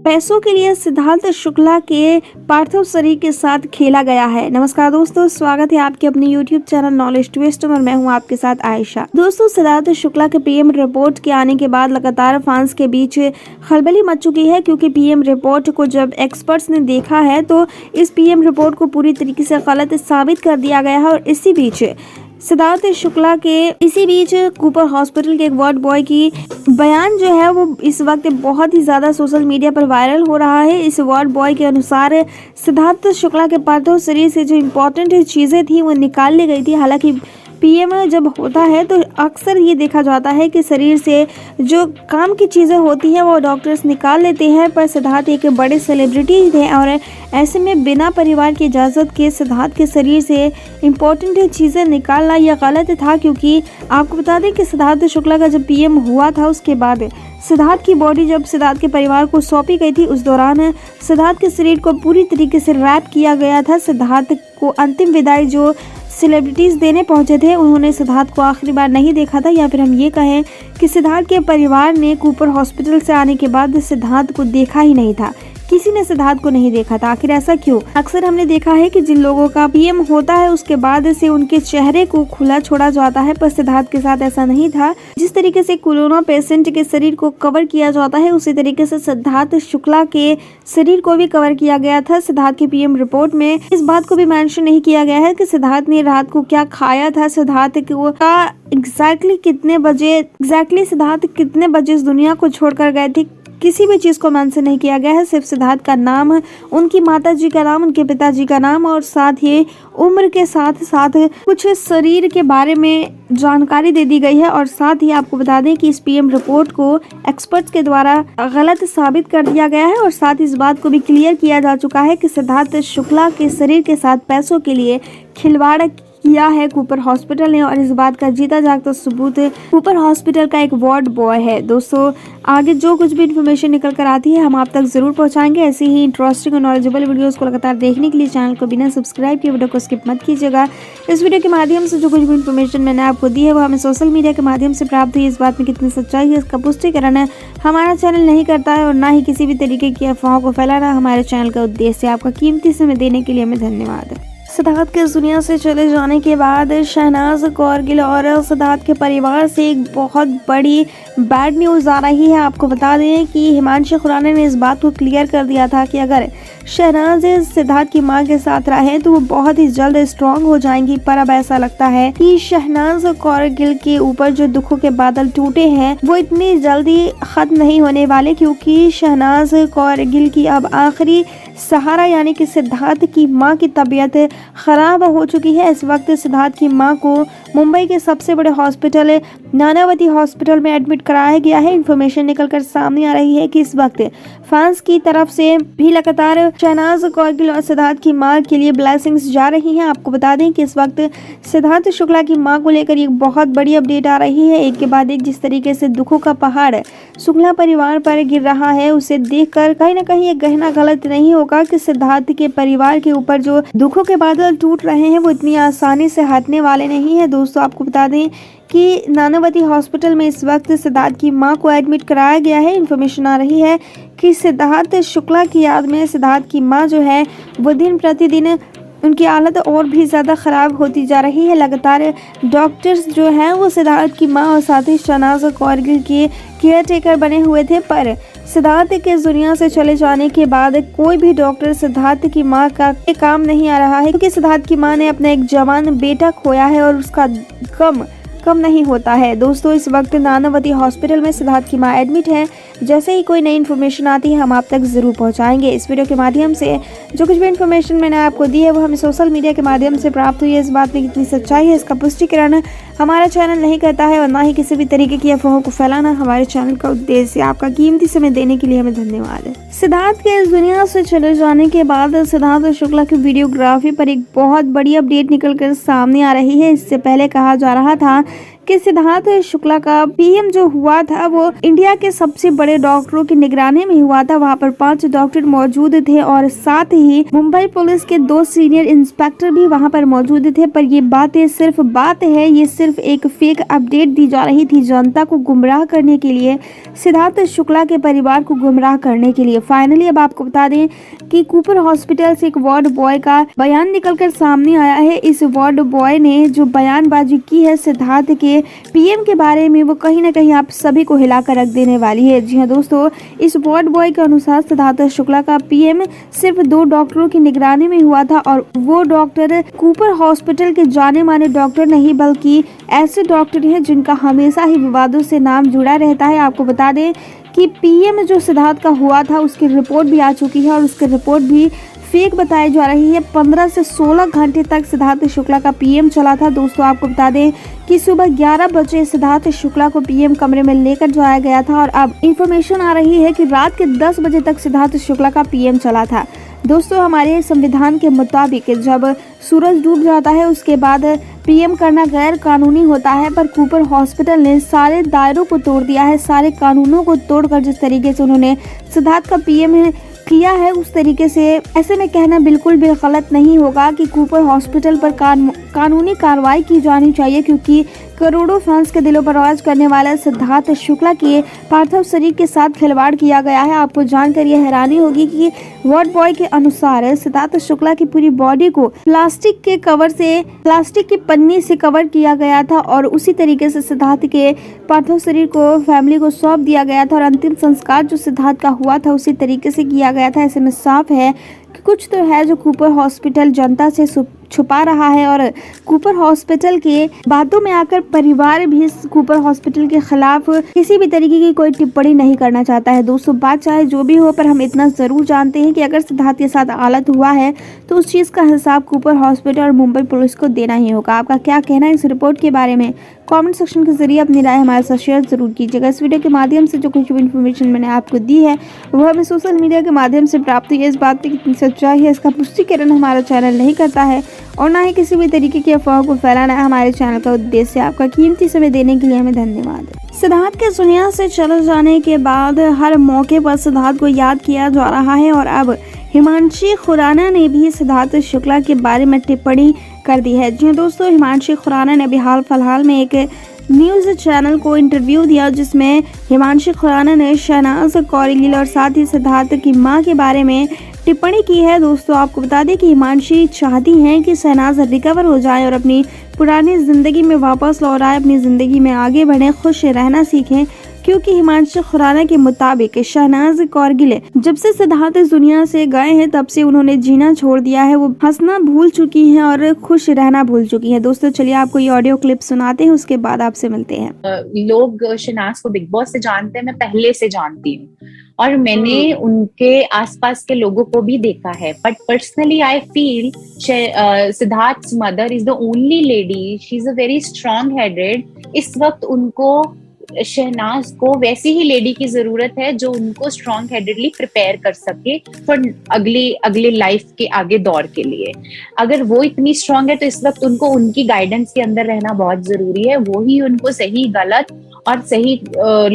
पैसों के लिए सिद्धार्थ शुक्ला के पार्थिव शरीर के साथ खेला गया है। नमस्कार दोस्तों, स्वागत है आपके अपने YouTube चैनल नॉलेज ट्विस्ट और मैं हूं आपके साथ आयशा। दोस्तों, सिद्धार्थ शुक्ला के पीएम रिपोर्ट के आने के बाद लगातार फैंस के बीच खलबली मच चुकी है, क्योंकि पीएम रिपोर्ट को जब एक्सपर्ट्स ने देखा है तो इस पीएम रिपोर्ट को पूरी तरीके से गलत साबित कर दिया गया है। और इसी बीच सिद्धार्थ शुक्ला के कूपर हॉस्पिटल के एक वार्ड बॉय की बयान जो है वो इस वक्त बहुत ही ज्यादा सोशल मीडिया पर वायरल हो रहा है। इस वार्ड बॉय के अनुसार सिद्धार्थ शुक्ला के पार्थिव शरीर से जो इम्पोर्टेंट चीजें थी वो निकाल ली गई थी। हालांकि पीएम जब होता है तो अक्सर ये देखा जाता है कि शरीर से जो काम की चीज़ें होती हैं वो डॉक्टर्स निकाल लेते हैं, पर सिद्धार्थ एक बड़े सेलिब्रिटी थे और ऐसे में बिना परिवार की इजाज़त के सिद्धार्थ के शरीर से इम्पोर्टेंट चीज़ें निकालना यह गलत था। क्योंकि आपको बता दें कि सिद्धार्थ शुक्ला का जब पीएम हुआ था उसके बाद सिद्धार्थ की बॉडी जब सिद्धार्थ के परिवार को सौंपी गई थी, उस दौरान सिद्धार्थ के शरीर को पूरी तरीके से रैप किया गया था। सिद्धार्थ को अंतिम विदाई जो सेलिब्रिटीज़ देने पहुंचे थे उन्होंने सिद्धार्थ को आखिरी बार नहीं देखा था, या फिर हम ये कहें कि सिद्धार्थ के परिवार ने कूपर हॉस्पिटल से आने के बाद सिद्धार्थ को देखा ही नहीं था। किसी ने सिद्धार्थ को नहीं देखा था। आखिर ऐसा क्यों? अक्सर हमने देखा है कि जिन लोगों का पीएम होता है उसके बाद से उनके चेहरे को खुला छोड़ा जाता है, पर सिद्धार्थ के साथ ऐसा नहीं था। जिस तरीके से कोरोना पेशेंट के शरीर को कवर किया जाता है उसी तरीके से सिद्धार्थ शुक्ला के शरीर को भी कवर किया गया था। सिद्धार्थ की पीएम रिपोर्ट में इस बात को भी मेंशन नहीं किया गया है कि सिद्धार्थ ने रात को क्या खाया था, सिद्धार्थ का एग्जैक्टली सिद्धार्थ कितने बजे इस दुनिया को छोड़कर गए थे, किसी भी चीज़ को मेंशन नहीं किया गया है। सिर्फ सिद्धार्थ का नाम, उनकी माताजी का नाम, उनके पिताजी का नाम और साथ ही उम्र के साथ साथ कुछ शरीर के बारे में जानकारी दे दी गई है। और साथ ही आपको बता दें कि इस पीएम रिपोर्ट को एक्सपर्ट्स के द्वारा गलत साबित कर दिया गया है। और साथ इस बात को भी क्लियर किया जा चुका है कि सिद्धार्थ शुक्ला के शरीर के साथ पैसों के लिए खिलवाड़ किया है कूपर हॉस्पिटल ने, और इस बात का जीता जागता सबूत कूपर हॉस्पिटल का एक वार्ड बॉय है। दोस्तों, आगे जो कुछ भी इन्फॉर्मेशन निकल कर आती है हम आप तक जरूर पहुंचाएंगे। ऐसी ही इंटरेस्टिंग और नॉलेजेबल वीडियोस को लगातार देखने के लिए चैनल को बिना सब्सक्राइब किए वीडियो को स्किप मत कीजिएगा। इस वीडियो के माध्यम से जो कुछ भी इन्फॉर्मेशन मैंने आपको दी है वो हमें सोशल मीडिया के माध्यम से प्राप्त हुई। इस बात में कितनी सच्चाई है इसका पुष्टिकरण हमारा चैनल नहीं करता है, और ना ही किसी भी तरीके की अफवाहों को फैलाना हमारे चैनल का उद्देश्य है। आपका कीमती समय देने के लिए हमें धन्यवाद। सिद्धार्थ के इस दुनिया से चले जाने के बाद शहनाज कौर गिल और सिद्धार्थ के परिवार से एक बहुत बड़ी बैड न्यूज़ आ रही है। आपको बता दें कि हिमांशु खुराना ने इस बात को क्लियर कर दिया था कि अगर शहनाज सिद्धार्थ की मां के साथ रहे तो वो बहुत ही जल्द स्ट्रॉन्ग हो जाएंगी, पर अब ऐसा लगता है कि शहनाज कौर गिल के ऊपर जो दुखों के बादल टूटे हैं वो इतनी जल्दी खत्म नहीं होने वाले, क्योंकि शहनाज कौर गिल की अब आखिरी सहारा यानी कि सिद्धार्थ की मां की तबीयत खराब हो चुकी है। इस वक्त सिद्धार्थ की मां को मुंबई के सबसे बड़े हॉस्पिटल नानावती हॉस्पिटल में एडमिट कराया गया है। इन्फॉर्मेशन निकलकर सामने आ रही है कि इस वक्त फैंस की तरफ से भी लगातार शहनाज कौर गिल और सिद्धार्थ की मां के लिए ब्लेसिंग्स जा रही हैं। आपको बता दें कि इस वक्त सिद्धार्थ शुक्ला की मां को लेकर एक बहुत बड़ी अपडेट आ रही है। एक के बाद एक जिस तरीके से दुखों का पहाड़ शुक्ला परिवार पर गिर रहा है, उसे देखकर कहीं ना कहीं ये कहना गलत नहीं होगा कि सिद्धार्थ के परिवार के ऊपर जो दुखों के बादल टूट रहे हैं वो इतनी आसानी से हटने वाले नहीं है। दोस्तों, आपको बता दें कि नानावती हॉस्पिटल में इस वक्त सिद्धार्थ की मां को एडमिट कराया गया है। इन्फॉर्मेशन आ रही है कि सिद्धार्थ शुक्ला की याद में सिद्धार्थ की मां जो है वो दिन प्रतिदिन उनकी हालत और भी ज़्यादा ख़राब होती जा रही है। लगातार डॉक्टर्स जो हैं वो सिद्धार्थ की मां और साथ ही शहनाज कौर गिल के केयर टेकर बने हुए थे, पर सिद्धार्थ के इस दुनिया से चले जाने के बाद कोई भी डॉक्टर सिद्धार्थ की मां का काम नहीं आ रहा है, क्योंकि सिद्धार्थ की मां ने अपना एक जवान बेटा खोया है और उसका कम नहीं होता है। दोस्तों, इस वक्त नानावती हॉस्पिटल में सिद्धार्थ की मां एडमिट है। जैसे ही कोई नई इन्फॉर्मेशन आती है हम आप तक जरूर पहुंचाएंगे। इस वीडियो के माध्यम से जो कुछ भी इन्फॉर्मेशन मैंने आपको दी है वो हमें सोशल मीडिया के माध्यम से प्राप्त हुई है। इस बात में कितनी सच्चाई है इसका पुष्टिकरण हमारा चैनल नहीं करता है, और ना ही किसी भी तरीके की अफवाहों को फैलाना हमारे चैनल का उद्देश्य। आपका कीमती समय देने के लिए हमें धन्यवाद। सिद्धार्थ के इस दुनिया से चले जाने के बाद सिद्धार्थ शुक्ला की वीडियोग्राफी पर एक बहुत बड़ी अपडेट निकल कर सामने आ रही है। इससे पहले कहा जा रहा था कि सिद्धार्थ शुक्ला का पीएम जो हुआ था वो इंडिया के सबसे बड़े डॉक्टरों की निगरानी में हुआ था। वहाँ पर 5 डॉक्टर मौजूद थे और साथ ही मुंबई पुलिस के 2 सीनियर इंस्पेक्टर भी वहाँ पर मौजूद थे। पर ये बातें सिर्फ बात है, ये सिर्फ एक फेक अपडेट दी जा रही थी जनता को गुमराह करने के लिए, सिद्धार्थ शुक्ला के परिवार को गुमराह करने के लिए। फाइनली अब आपको बता दें कि कूपर हॉस्पिटल से एक वार्ड बॉय का बयान निकलकर सामने आया है। इस वार्ड बॉय ने जो बयानबाजी की है सिद्धार्थ के पीएम के बारे में, वो कहीं ना कहीं आप सभी को हिलाकर रख देने वाली है। जी हाँ दोस्तों, इस वार्ड बॉय के अनुसार सिद्धार्थ शुक्ला का पीएम सिर्फ 2 डॉक्टरों की निगरानी में हुआ था और वो डॉक्टर कूपर हॉस्पिटल के जाने माने डॉक्टर नहीं, बल्कि ऐसे डॉक्टर हैं जिनका हमेशा ही विवादों से नाम जुड़ा रहता है। आपको बता दें कि पीएम जो सिद्धार्थ का हुआ था उसकी रिपोर्ट भी आ चुकी है और उसकी रिपोर्ट भी फेक बताई जा रही है। 15 से 16 घंटे तक सिद्धार्थ शुक्ला का पीएम चला था। दोस्तों आपको बता दें कि सुबह 11 बजे सिद्धार्थ शुक्ला को पीएम कमरे में लेकर जाया गया था और अब इंफॉर्मेशन आ रही है कि रात के 10 बजे तक सिद्धार्थ शुक्ला का पीएम चला था। दोस्तों हमारे संविधान के मुताबिक जब सूरज डूब जाता है उसके बाद पीएम करना गैर कानूनी होता है, पर कूपर हॉस्पिटल ने सारे दायरों को तोड़ दिया है। सारे कानूनों को तोड़कर जिस तरीके से उन्होंने सिद्धार्थ का पीएम किया है उस तरीके से ऐसे में कहना बिल्कुल भी गलत नहीं होगा कि कूपर हॉस्पिटल पर कानूनी कार्रवाई की जानी चाहिए, क्योंकि करोड़ों फैंस के दिलों पर राज करने वाला सिद्धार्थ शुक्ला के पार्थिव शरीर के साथ खिलवाड़ किया गया है। आपको जानकर यह हैरानी होगी कि वार्ड बॉय के अनुसार सिद्धार्थ शुक्ला की पूरी बॉडी को प्लास्टिक की पन्नी से कवर किया गया था और उसी तरीके से सिद्धार्थ के पार्थिव शरीर को फैमिली को सौंप दिया गया था और अंतिम संस्कार जो सिद्धार्थ का हुआ था उसी तरीके से किया गया था। ऐसे में साफ है कि कुछ तो है जो कूपर हॉस्पिटल जनता से छुपा रहा है और कूपर हॉस्पिटल के बातों में आकर परिवार भी कूपर हॉस्पिटल के खिलाफ किसी भी तरीके की कोई टिप्पणी नहीं करना चाहता है। दोस्तों बात चाहे जो भी हो, पर हम इतना जरूर जानते हैं कि अगर सिद्धार्थ के साथ हालत हुआ है तो उस चीज का हिसाब कूपर हॉस्पिटल और मुंबई पुलिस को देना ही होगा। आपका क्या कहना है इस रिपोर्ट के बारे में? कमेंट सेक्शन के जरिए अपनी राय हमारे साथ शेयर जरूर कीजिएगा। इस वीडियो के माध्यम से जो कुछ भी इन्फॉर्मेशन मैंने आपको दी है वह हमें सोशल मीडिया के माध्यम से प्राप्त हुई है। इस बात की कितनी सच्चाई है इसका पुष्टिकरण हमारा चैनल नहीं करता है और ना ही किसी भी तरीके की अफवाह को फैलाना है हमारे चैनल का उद्देश्य। आपका कीमती समय देने के लिए हमें धन्यवाद। सिद्धार्थ के दुनिया से चले जाने के बाद हर मौके पर सिद्धार्थ को याद किया जा रहा है और अब हिमांशी खुराना ने भी सिद्धार्थ शुक्ला के बारे में टिप्पणी कर दी है। जी दोस्तों, हिमांशी खुराना ने अभी हाल फिलहाल में एक न्यूज़ चैनल को इंटरव्यू दिया जिसमें हिमांशी खुराना ने शहनाज कौर गिल और साथ ही सिद्धार्थ की मां के बारे में टिप्पणी की है। दोस्तों आपको बता दें कि हिमांशी चाहती हैं कि शहनाज रिकवर हो जाए और अपनी पुरानी ज़िंदगी में वापस लौट आए, अपनी ज़िंदगी में आगे बढ़ें, खुश रहना सीखें, क्योंकि हिमांशी खुराना के मुताबिक शहनाज कौर गिल जब से सिद्धार्थ इस दुनिया से गए हैं तब से उन्होंने जीना छोड़ दिया है। वो हंसना भूल चुकी हैं और खुश रहना भूल चुकी हैं। दोस्तों चलिए आपको ये ऑडियो क्लिप सुनाते हैं, उसके बाद आपसे मिलते हैं। लोग शहनाज को बिग बॉस से जानते हैं, मैं पहले से जानती हूँ और मैंने उनके आसपास के लोगों को भी देखा है, बट पर्सनली आई फील सिद्धार्थ's mother is the only lady, she is a very strong headed. इस वक्त उनको शहनाज को वैसी ही लेडी की जरूरत है जो उनको स्ट्रॉन्ग हेडेडली प्रिपेयर कर सके फॉर अगले लाइफ के आगे दौर के लिए। अगर वो इतनी स्ट्रॉन्ग है तो इस वक्त उनको उनकी गाइडेंस के अंदर रहना बहुत जरूरी है। वो ही उनको सही गलत और सही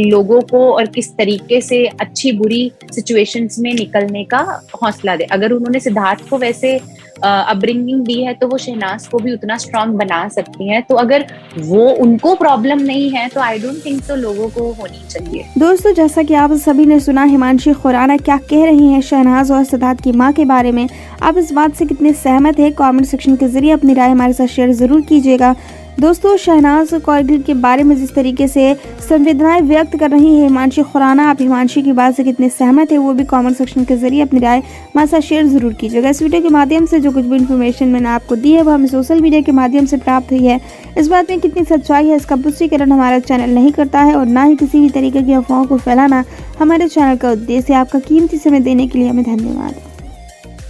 लोगों को और किस तरीके से अच्छी बुरी सिचुएशंस में निकलने का हौसला दे। अगर उन्होंने सिद्धार्थ को वैसे अपब्रिंगिंग दी है तो वो शहनाज को भी उतना स्ट्रॉन्ग बना सकती हैं। तो अगर वो उनको प्रॉब्लम नहीं है तो आई डोंट थिंक सो लोगों को होनी चाहिए। दोस्तों जैसा कि आप सभी ने सुना हिमांशी खुराना क्या कह रही हैं शहनाज और सिद्धार्थ की मां के बारे में, आप इस बात से कितने सहमत है कमेंट सेक्शन के जरिए अपनी राय हमारे साथ शेयर जरूर कीजिएगा। दोस्तों शहनाज कौर गिल के बारे में जिस तरीके से संवेदनाएं व्यक्त कर रही है हिमांशी खुराना, आप हिमांशी की बात से कितने सहमत है वो भी कमेंट सेक्शन के जरिए अपनी राय हमारे साथ शेयर जरूर कीजिएगा। इस वीडियो के माध्यम से जो कुछ भी इन्फॉर्मेशन मैंने आपको दी है वो हमें सोशल मीडिया के माध्यम से प्राप्त हुई है। इस बात में कितनी सच्चाई है इसका पुष्टिकरण हमारा चैनल नहीं करता है और ना ही किसी भी तरीके की अफवाहों को फैलाना हमारे चैनल का उद्देश्य है। आपका कीमती समय देने के लिए हमें धन्यवाद।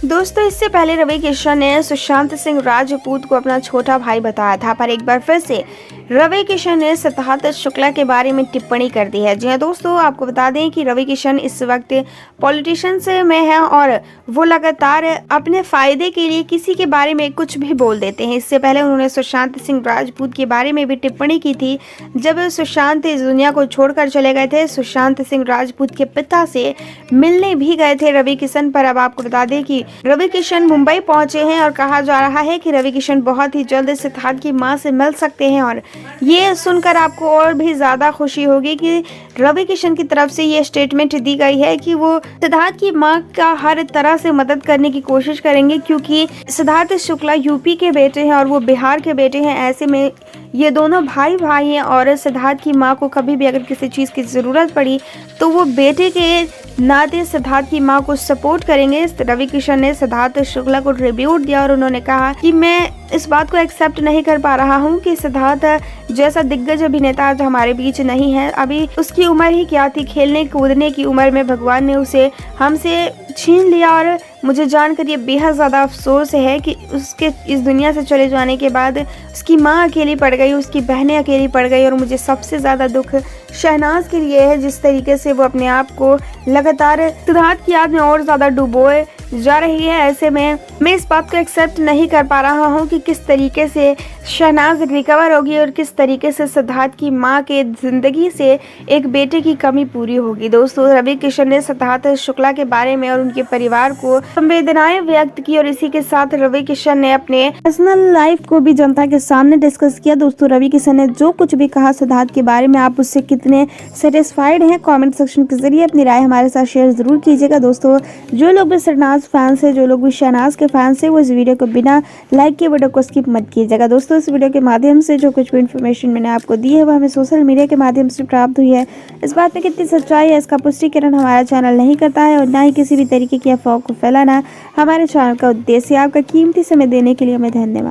दोस्तों इससे पहले रवि किशन ने सुशांत सिंह राजपूत को अपना छोटा भाई बताया था, पर एक बार फिर से रवि किशन ने सिद्धार्थ शुक्ला के बारे में टिप्पणी कर दी है। जी हाँ दोस्तों, आपको बता दें कि रवि किशन इस वक्त पॉलिटिशियंस में है और वो लगातार अपने फायदे के लिए किसी के बारे में कुछ भी बोल देते हैं। इससे पहले उन्होंने सुशांत सिंह राजपूत के बारे में भी टिप्पणी की थी जब सुशांत इस दुनिया को छोड़कर चले गए थे। सुशांत सिंह राजपूत के पिता से मिलने भी गए थे रवि किशन। पर अब आपको बता दें कि रवि किशन मुंबई पहुंचे हैं और कहा जा रहा है कि रवि किशन बहुत ही जल्द सिद्धार्थ की मां से मिल सकते हैं। और ये सुनकर आपको और भी ज्यादा खुशी होगी कि रवि किशन की तरफ से ये स्टेटमेंट दी गई है कि वो सिद्धार्थ की मां का हर तरह से मदद करने की कोशिश करेंगे, क्योंकि सिद्धार्थ शुक्ला यूपी के बेटे हैं और वो बिहार के बेटे हैं। ऐसे में ये दोनों भाई भाई हैं और सिद्धार्थ की मां को कभी भी अगर किसी चीज़ की ज़रूरत पड़ी तो वो बेटे के नाते सिद्धार्थ की मां को सपोर्ट करेंगे। रवि किशन ने सिद्धार्थ शुक्ला को ट्रिब्यूट दिया और उन्होंने कहा कि मैं इस बात को एक्सेप्ट नहीं कर पा रहा हूं कि सिद्धार्थ जैसा दिग्गज अभिनेता आज हमारे बीच नहीं है। अभी उसकी उम्र ही क्या थी, खेलने कूदने की उम्र में भगवान ने उसे हमसे छीन लिया और मुझे जानकर ये बेहद ज़्यादा अफसोस है कि उसके इस दुनिया से चले जाने के बाद उसकी माँ अकेली पड़ गई, उसकी बहनें अकेली पड़ गई। और मुझे सबसे ज़्यादा दुख शहनाज के लिए है, जिस तरीके से वो अपने आप को लगातार सिद्धार्थ की याद में और ज़्यादा डुबोए जा रही है। ऐसे में मैं इस बात को एक्सेप्ट नहीं कर पा रहा हूँ कि किस तरीके से शहनाज रिकवर होगी और किस तरीके से सिद्धार्थ की माँ के ज़िंदगी से एक बेटे की कमी पूरी होगी। दोस्तों रवि किशन ने सिद्धार्थ शुक्ला के बारे में और उनके परिवार को संवेदनाएं व्यक्त की और इसी के साथ रवि किशन ने अपने पर्सनल लाइफ को भी जनता के सामने डिस्कस किया। दोस्तों रवि किशन ने जो कुछ भी कहा सिद्धार्थ के बारे में, आप उससे कितने सेटिस्फाइड हैं, कमेंट सेक्शन के जरिए अपनी राय हमारे साथ शेयर जरूर कीजिएगा। दोस्तों जो लोग भी शहनाज फैंस है, जो लोग भी शहनाज के फैंस है, वो इस वीडियो को बिना लाइक के वीडियो को स्किप मत कीजिएगा। दोस्तों इस वीडियो के माध्यम से जो कुछ भी इन्फॉर्मेशन मैंने आपको दी है वो हमें सोशल मीडिया के माध्यम से प्राप्त हुई है। इस बात में कितनी सच्चाई है इसका पुष्टिकरण हमारा चैनल नहीं करता है और ना ही किसी भी तरीके की अफवाह को फैलाना हमारे चैनल का उद्देश्य है। आपका कीमती समय देने के लिए हमें धन्यवाद।